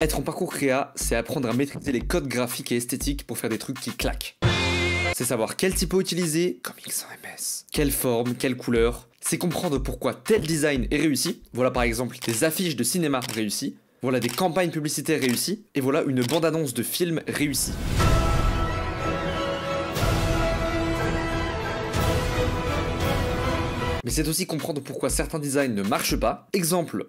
Être en parcours créa, c'est apprendre à maîtriser les codes graphiques et esthétiques pour faire des trucs qui claquent. C'est savoir quel typo utiliser, comme X en MS, quelle forme, quelle couleur. C'est comprendre pourquoi tel design est réussi. Voilà par exemple des affiches de cinéma réussies. Voilà des campagnes publicitaires réussies. Et voilà une bande-annonce de film réussie. Mais c'est aussi comprendre pourquoi certains designs ne marchent pas. Exemple.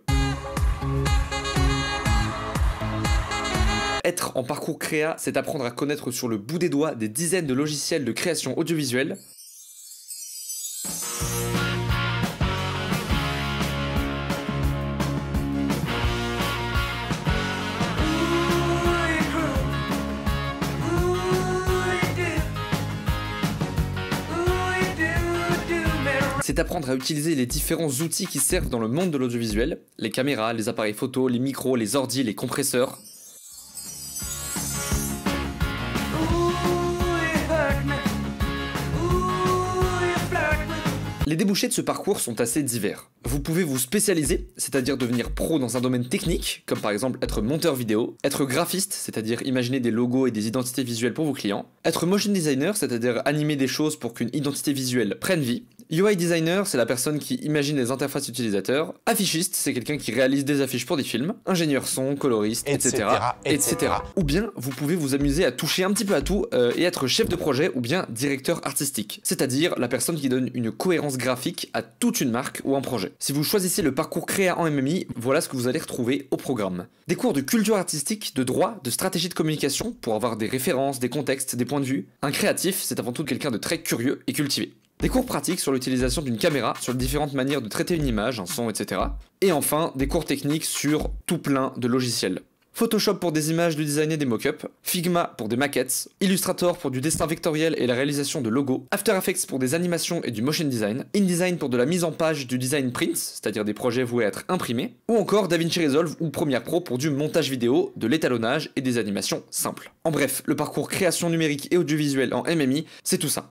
Être en parcours créa, c'est apprendre à connaître sur le bout des doigts des dizaines de logiciels de création audiovisuelle. C'est apprendre à utiliser les différents outils qui servent dans le monde de l'audiovisuel, les caméras, les appareils photo, les micros, les ordis, les compresseurs. Les débouchés de ce parcours sont assez divers. Vous pouvez vous spécialiser, c'est-à-dire devenir pro dans un domaine technique, comme par exemple être monteur vidéo, être graphiste, c'est-à-dire imaginer des logos et des identités visuelles pour vos clients, être motion designer, c'est-à-dire animer des choses pour qu'une identité visuelle prenne vie, UI designer, c'est la personne qui imagine les interfaces utilisateurs, affichiste, c'est quelqu'un qui réalise des affiches pour des films, ingénieur son, coloriste, etc. Ou bien, vous pouvez vous amuser à toucher un petit peu à tout et être chef de projet ou bien directeur artistique, c'est-à-dire la personne qui donne une cohérence graphique à toute une marque ou un projet. Si vous choisissez le parcours créa en MMI, voilà ce que vous allez retrouver au programme. Des cours de culture artistique, de droit, de stratégie de communication pour avoir des références, des contextes, des points de vue. Un créatif, c'est avant tout quelqu'un de très curieux et cultivé. Des cours pratiques sur l'utilisation d'une caméra, sur les différentes manières de traiter une image, un son, etc. Et enfin, des cours techniques sur tout plein de logiciels. Photoshop pour des images de design et des mock-ups, Figma pour des maquettes, Illustrator pour du dessin vectoriel et la réalisation de logos, After Effects pour des animations et du motion design, InDesign pour de la mise en page du design print, c'est-à-dire des projets voués à être imprimés, ou encore DaVinci Resolve ou Premiere Pro pour du montage vidéo, de l'étalonnage et des animations simples. En bref, le parcours création numérique et audiovisuelle en MMI, c'est tout ça.